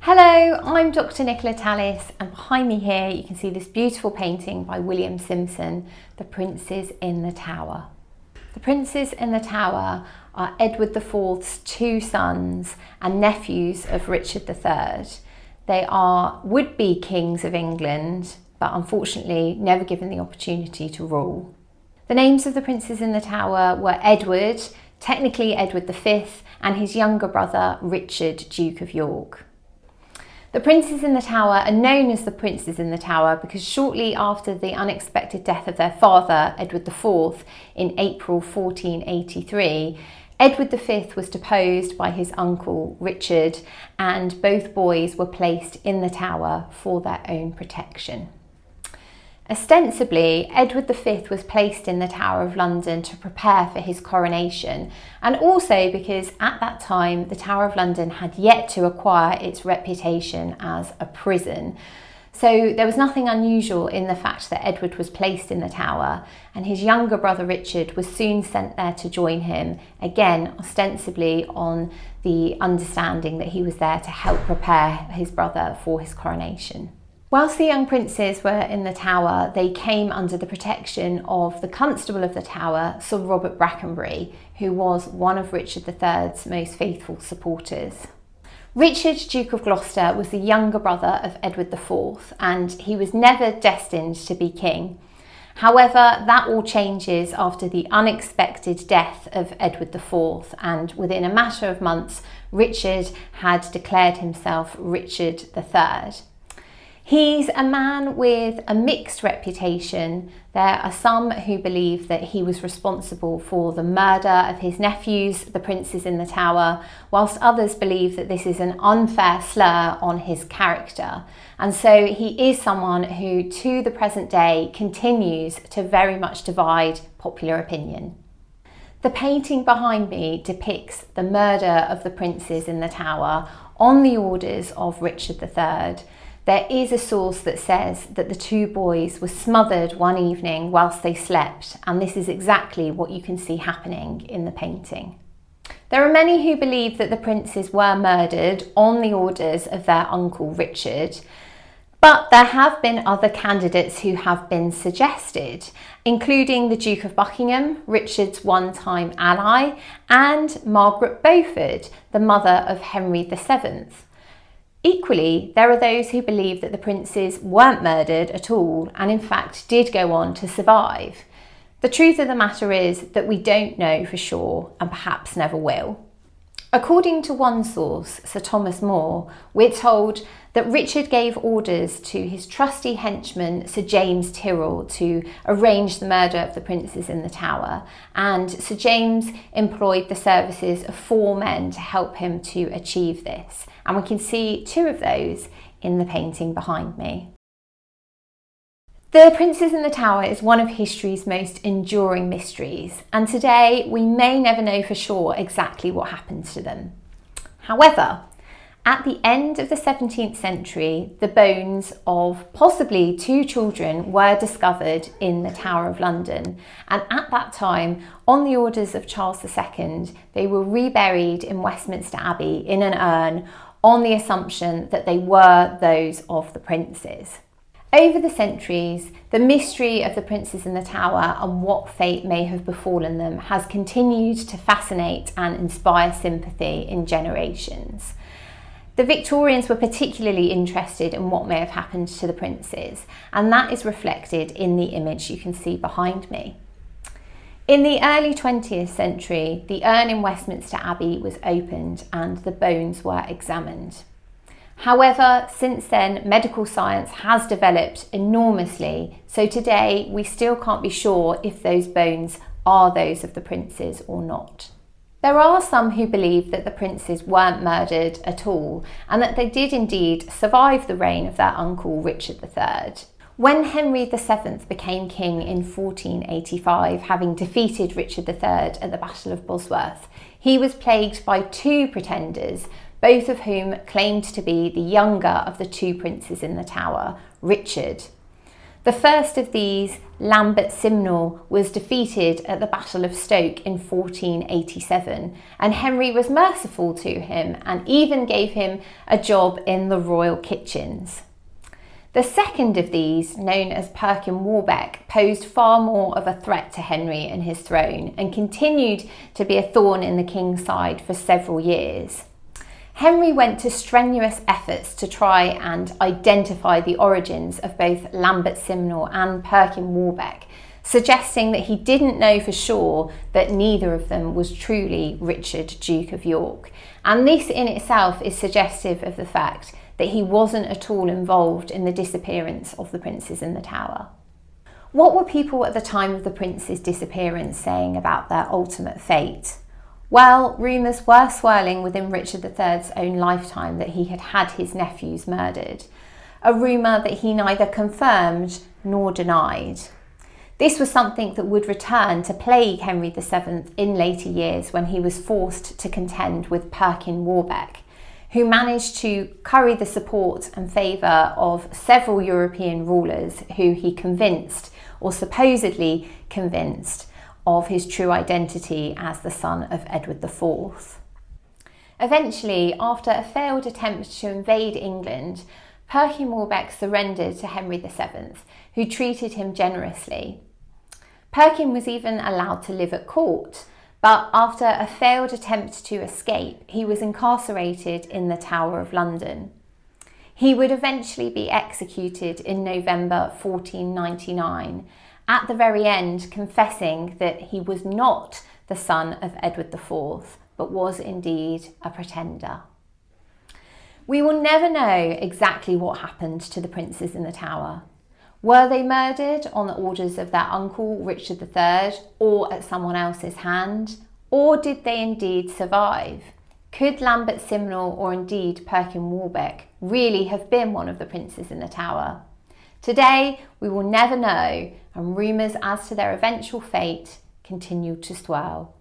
Hello, I'm Dr Nicola Tallis, and behind me here you can see this beautiful painting by William Simson, The Princes in the Tower. The Princes in the Tower are Edward IV's two sons and nephews of Richard III. They are would-be kings of England, but unfortunately never given the opportunity to rule. The names of the Princes in the Tower were Edward, technically Edward V, and his younger brother Richard, Duke of York. The Princes in the Tower are known as the Princes in the Tower because shortly after the unexpected death of their father, Edward IV, in April 1483, Edward V was deposed by his uncle Richard, and both boys were placed in the Tower for their own protection. Ostensibly, Edward V was placed in the Tower of London to prepare for his coronation, and also because at that time the Tower of London had yet to acquire its reputation as a prison. So there was nothing unusual in the fact that Edward was placed in the Tower, and his younger brother Richard was soon sent there to join him, again ostensibly on the understanding that he was there to help prepare his brother for his coronation. Whilst the young princes were in the Tower, they came under the protection of the Constable of the Tower, Sir Robert Brackenbury, who was one of Richard III's most faithful supporters. Richard, Duke of Gloucester, was the younger brother of Edward IV, and he was never destined to be king. However, that all changes after the unexpected death of Edward IV, and within a matter of months, Richard had declared himself Richard III. He's a man with a mixed reputation. There are some who believe that he was responsible for the murder of his nephews, the Princes in the Tower, whilst others believe that this is an unfair slur on his character. And so he is someone who, to the present day, continues to very much divide popular opinion. The painting behind me depicts the murder of the Princes in the Tower on the orders of Richard III. There is a source that says that the two boys were smothered one evening whilst they slept, and this is exactly what you can see happening in the painting. There are many who believe that the princes were murdered on the orders of their uncle Richard, but there have been other candidates who have been suggested, including the Duke of Buckingham, Richard's one-time ally, and Margaret Beaufort, the mother of Henry VII. Equally, there are those who believe that the princes weren't murdered at all and in fact did go on to survive. The truth of the matter is that we don't know for sure and perhaps never will. According to one source, Sir Thomas More, we're told that Richard gave orders to his trusty henchman Sir James Tyrrell to arrange the murder of the Princes in the Tower, and Sir James employed the services of 4 men to help him to achieve this, and we can see 2 of those in the painting behind me. The Princes in the Tower is one of history's most enduring mysteries, and today we may never know for sure exactly what happened to them. However, at the end of the 17th century, the bones of possibly 2 children were discovered in the Tower of London, and at that time, on the orders of Charles II, they were reburied in Westminster Abbey in an urn on the assumption that they were those of the princes. Over the centuries, the mystery of the Princes in the Tower and what fate may have befallen them has continued to fascinate and inspire sympathy in generations. The Victorians were particularly interested in what may have happened to the princes, and that is reflected in the image you can see behind me. In the early 20th century, the urn in Westminster Abbey was opened and the bones were examined. However, since then, medical science has developed enormously, so today we still can't be sure if those bones are those of the princes or not. There are some who believe that the princes weren't murdered at all, and that they did indeed survive the reign of their uncle Richard III. When Henry VII became king in 1485, having defeated Richard III at the Battle of Bosworth, he was plagued by 2 pretenders, both of whom claimed to be the younger of the 2 princes in the Tower, Richard. The first of these, Lambert Simnel, was defeated at the Battle of Stoke in 1487, and Henry was merciful to him and even gave him a job in the royal kitchens. The second of these, known as Perkin Warbeck, posed far more of a threat to Henry and his throne and continued to be a thorn in the king's side for several years. Henry went to strenuous efforts to try and identify the origins of both Lambert Simnel and Perkin Warbeck, suggesting that he didn't know for sure that neither of them was truly Richard, Duke of York. And this in itself is suggestive of the fact that he wasn't at all involved in the disappearance of the princes in the Tower. What were people at the time of the prince's disappearance saying about their ultimate fate? Well, rumours were swirling within Richard III's own lifetime that he had had his nephews murdered, a rumour that he neither confirmed nor denied. This was something that would return to plague Henry VII in later years when he was forced to contend with Perkin Warbeck, who managed to curry the support and favour of several European rulers who he convinced, or supposedly convinced, of his true identity as the son of Edward IV. Eventually, after a failed attempt to invade England, Perkin Warbeck surrendered to Henry VII, who treated him generously. Perkin was even allowed to live at court, but after a failed attempt to escape, he was incarcerated in the Tower of London. He would eventually be executed in November 1499, at the very end confessing that he was not the son of Edward IV, but was indeed a pretender. We will never know exactly what happened to the princes in the Tower. Were they murdered on the orders of their uncle Richard III or at someone else's hand? Or did they indeed survive? Could Lambert Simnel or indeed Perkin Warbeck really have been one of the princes in the Tower? Today, we will never know, and rumours as to their eventual fate continue to swirl.